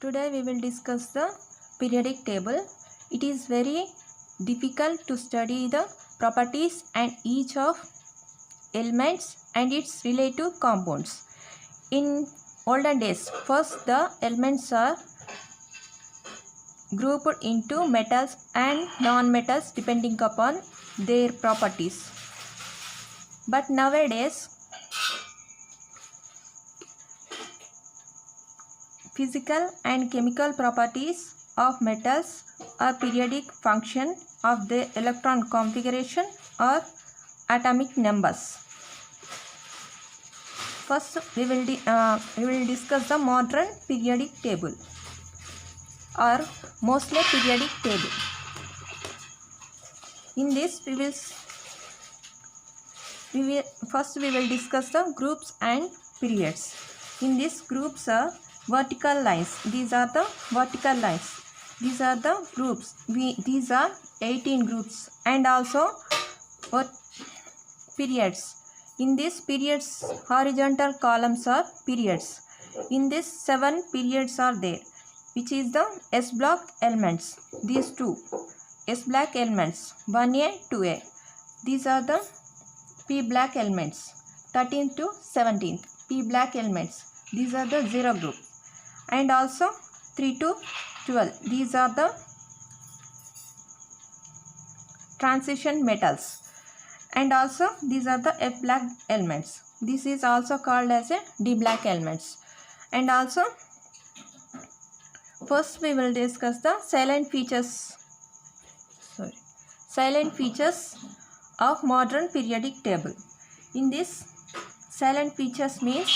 Today we will discuss the periodic table. It is very difficult to study the properties and each of elements and its relative compounds. In olden days, first the elements are grouped into metals and non-metals depending upon their properties. But nowadays, physical and chemical properties of metals are periodic function of their electron configuration or atomic numbers. First, we will discuss the modern periodic table or Mosley periodic table. In this, we will discuss the groups and periods. In these groups are vertical lines. These are the vertical lines. These are the groups. These are 18 groups, and also periods. In these periods, horizontal columns are periods. In this, 7 periods are there, which is the S block elements. These two S block elements, 1A, 2A. These are the P block elements, 13th to 17th. P block elements. These are the 0 group. And also 3 to 12. These are the transition metals. And also these are the F block elements. This is also called as a D block elements. And also first we will discuss the silent features of modern periodic table. In this, silent features means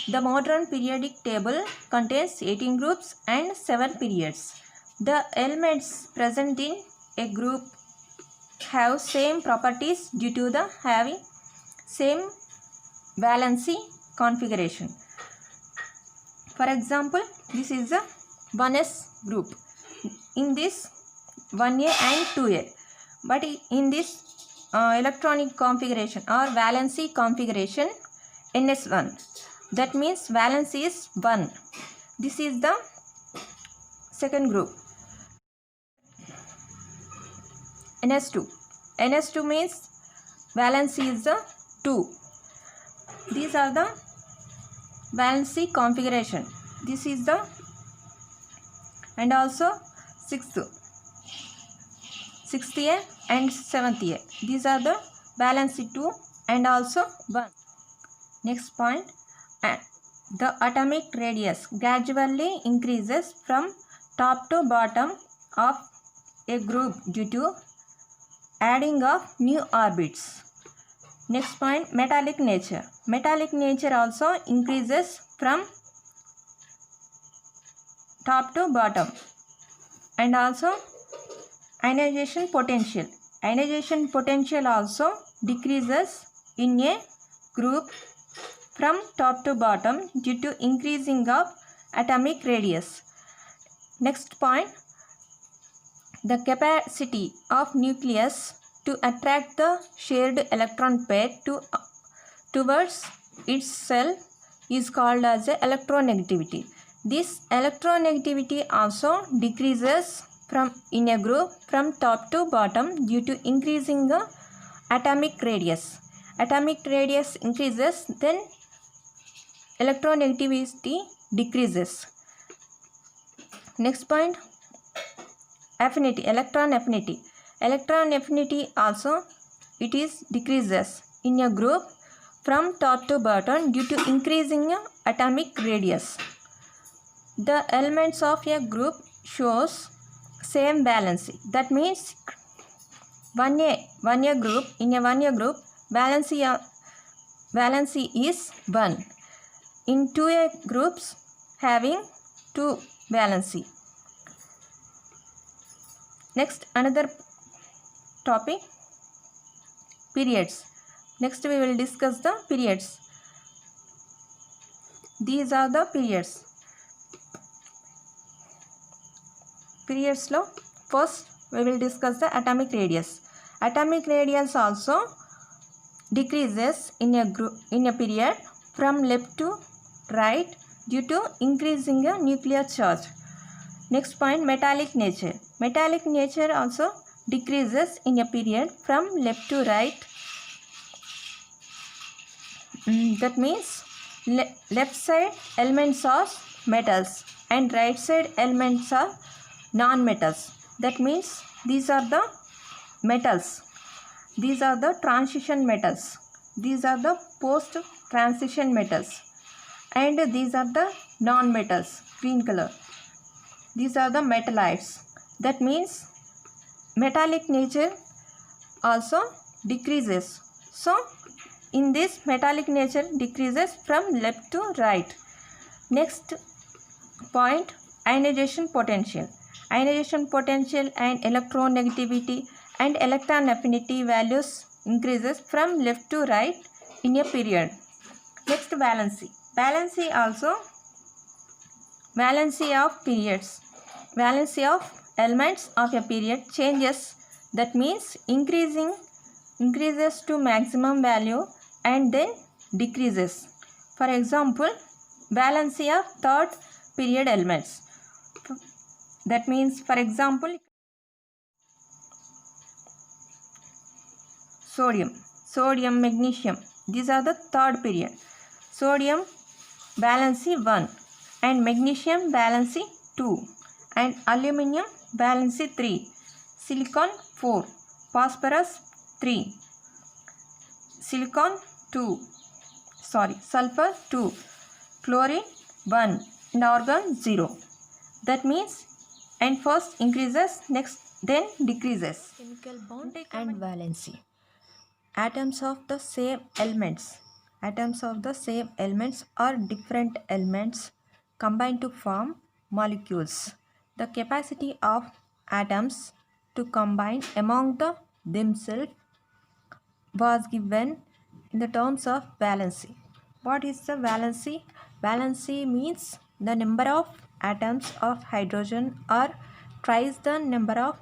the modern periodic table contains 18 groups and 7 periods. The elements present in a group have same properties due to the having same valency configuration. For example, this is a 1s group. In this, 1a and 2a. But in this electronic configuration or valency configuration, ns1. That means valence is 1. This is the second group. ns2. ns2 means valence is 2. These are the valency configuration. This is the and also 6th A and 7th A. These are the valency 2 and also 1. Next point, the atomic radius gradually increases from top to bottom of a group due to adding of new orbits. Next point, metallic nature. Metallic nature also increases from top to bottom. And also ionization potential. Ionization potential also decreases in a group from top to bottom due to increasing of atomic radius. Next point, the capacity of nucleus to attract the shared electron pair towards itself is called as electronegativity. This electronegativity also decreases in a group from top to bottom due to increasing the atomic radius. Atomic radius increases, then electronegativity decreases. Next point, affinity, electron affinity. Electron affinity also it is decreases in a group from top to bottom due to increasing atomic radius. The elements of a group shows same valency. That means 1A group, in a 1A group, valency is 1. In 2A groups having 2 valency. Next, another topic, periods. Next we will discuss the periods. These are the periods. Periods law. First we will discuss the atomic radius. Atomic radius also decreases in a period from left to right due to increasing a nuclear charge. Next point, metallic nature. Metallic nature also decreases in a period from left to right. That means left side elements are metals and right side elements are non-metals. That means these are the metals. These are the transition metals. These are the post-transition metals. And these are the non-metals, green color. These are the metallites. That means metallic nature also decreases. So in this, metallic nature decreases from left to right. Next point, ionization potential. Ionization potential and electronegativity and electron affinity values increases from left to right in a period. Next, valency. Valency also, valency of periods. Valency of elements of a period changes. That means increases to maximum value and then decreases. For example, valency of third period elements. That means, for example, sodium, magnesium. These are the third period. Sodium valency 1 and magnesium valency 2 and aluminum valency 3, silicon 4, phosphorus 3, sulfur 2, chlorine 1 and argon 0. That means, and first increases, next then decreases. Chemical bond and valency. Atoms of the same elements are different elements combined to form molecules. The capacity of atoms to combine among themselves was given in the terms of valency. What is the valency? Valency means the number of atoms of hydrogen are twice the number of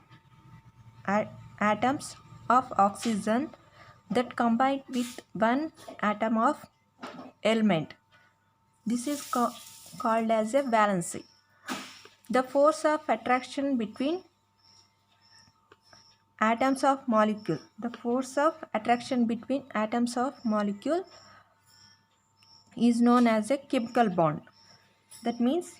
atoms of oxygen that combine with one atom of element. This is called as a valency. The force of attraction between atoms of molecule. The force of attraction between atoms of molecule is known as a chemical bond. That means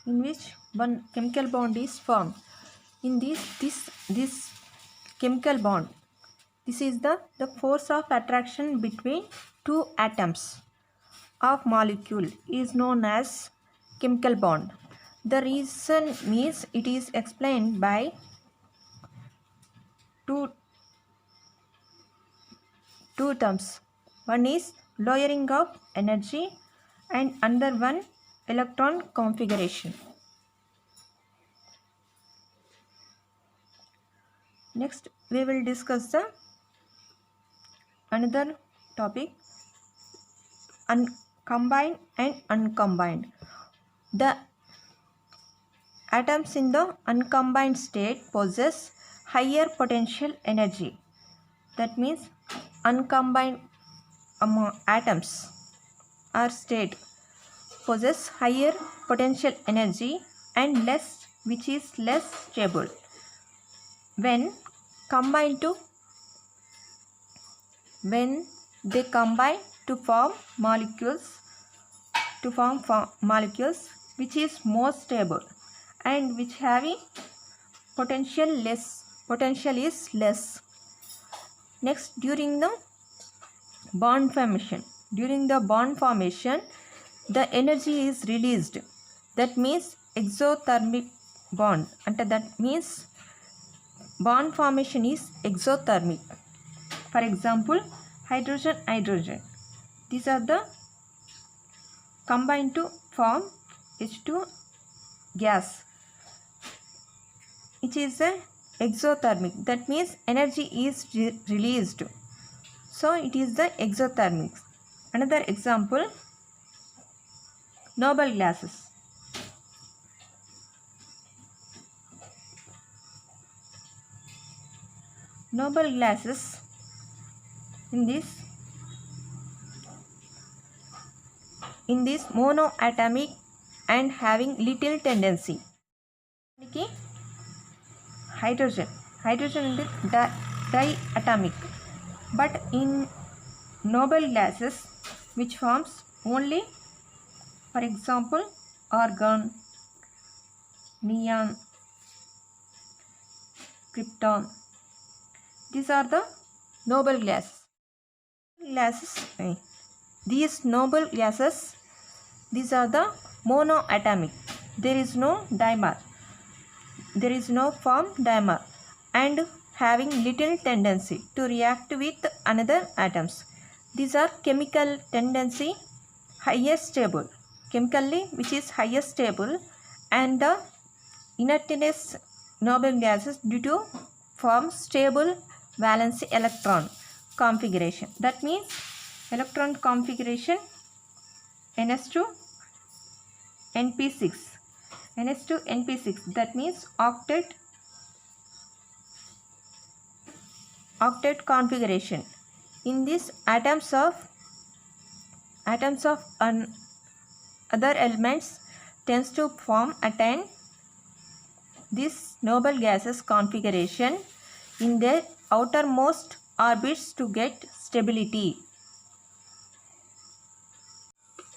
in which one chemical bond is formed. In this chemical bond, this is the force of attraction between two atoms of molecule is known as chemical bond. The reason means it is explained by two terms. One is lowering of energy and another one electron configuration. Next we will discuss the another topic, combined and uncombined. The atoms in the uncombined state possess higher potential energy. That means uncombined atoms or state possess higher potential energy and which is less stable. When they combine to form molecules which is more stable and which having potential is less. Next, during the bond formation, the energy is released. That means exothermic bond, and that means bond formation is exothermic. For example, hydrogen. These are the combined to form H2 gas, which is a exothermic. That means energy is released. So it is the exothermic. Another example, noble gases. noble gases in this monoatomic and having little tendency. Hydrogen is diatomic, but in noble gases which forms only, for example, argon, neon, krypton. These are the noble gases. These noble gases, these are the monoatomic. There is no dimer. There is no form dimer and having little tendency to react with another atoms. These are chemical tendency highest stable, chemically which is highest stable, and the inertness noble gases due to form stable valence electron configuration. That means electron configuration ns2 np6, ns2 np6, that means octet configuration. In this atoms of other elements tends to attain this noble gases configuration in their outermost orbits to get stability.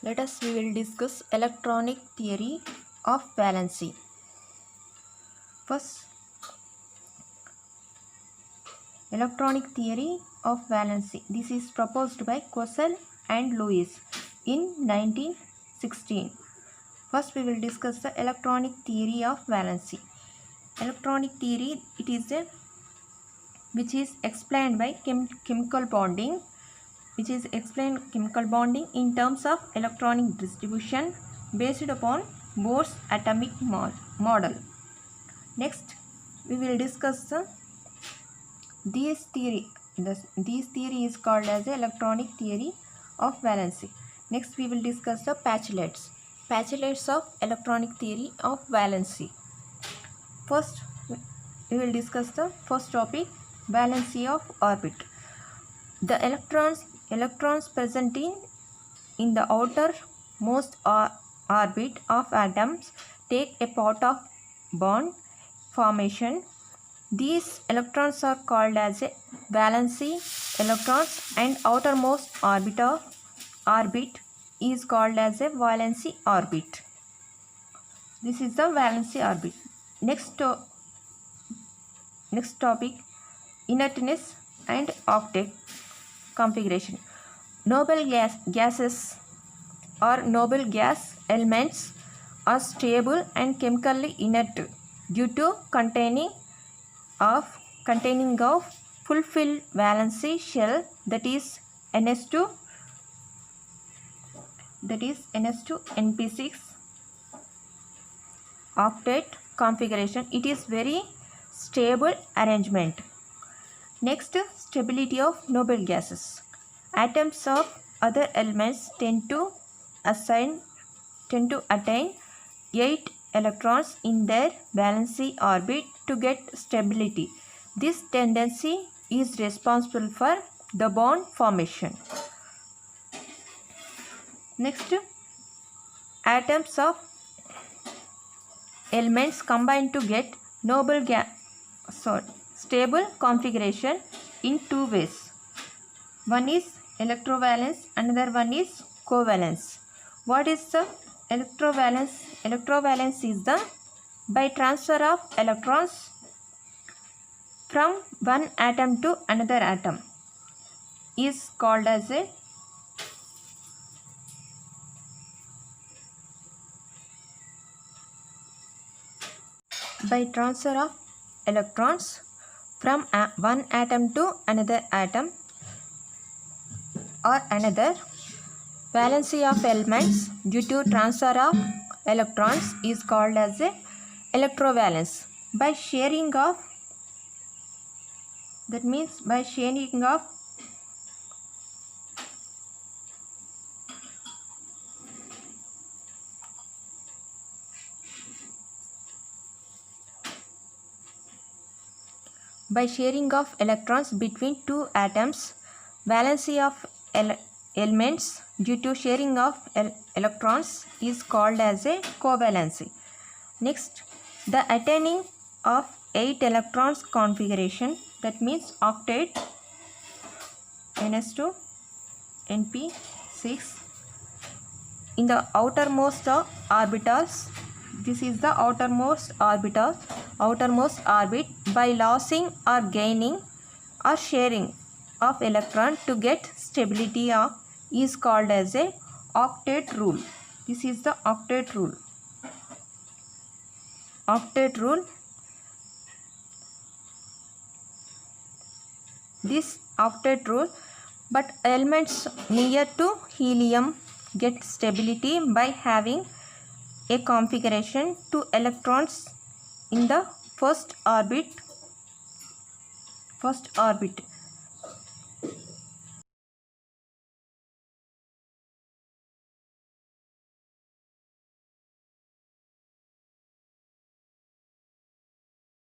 We will discuss electronic theory of valency. First, electronic theory of valency. This is proposed by Cousel and Lewis in 1916. First, we will discuss the electronic theory of valency. Electronic theory, it is which is explained by chemical bonding, in terms of electronic distribution based upon Bohr's atomic model. Next, we will discuss this theory. This theory is called as electronic theory of valency. Next, we will discuss the patchlets of electronic theory of valency. First, we will discuss the first topic, valency of orbit. The electrons present in the outermost orbit of atoms take a part of bond formation. These electrons are called as valency electrons, and outermost orbit is called as a valency orbit. This is the valency orbit. Next topic, inertness and octet configuration. Noble gases or noble gas elements are stable and chemically inert due to containing of fulfilled valency shell, that is ns2 np6 octet configuration. It is very stable arrangement. Next, stability of noble gases. Atoms of other elements tend to attain 8 electrons in their valency orbit to get stability. This tendency is responsible for the bond formation. Next, atoms of elements combine to get stable configuration in two ways. One is electrovalence, another one is covalence. What is the electrovalence? Electrovalence is the by transfer of electrons from one atom to another atom is called as a by transfer of electrons from one atom to another atom or another. Valency of elements due to transfer of electrons is called as a electrovalence. By sharing of, that means by sharing of by sharing of electrons between two atoms. Valency of elements due to sharing of electrons is called as a covalency. Next, the attaining of 8 electrons configuration, that means octet, ns2 np6 in the outermost orbitals. This is the outermost orbit by losing or gaining or sharing of electron to get stability is called as a octet rule. This is the octet rule. Octet rule. This octet rule, but elements near to helium get stability by having a configuration 2 electrons in the first orbit.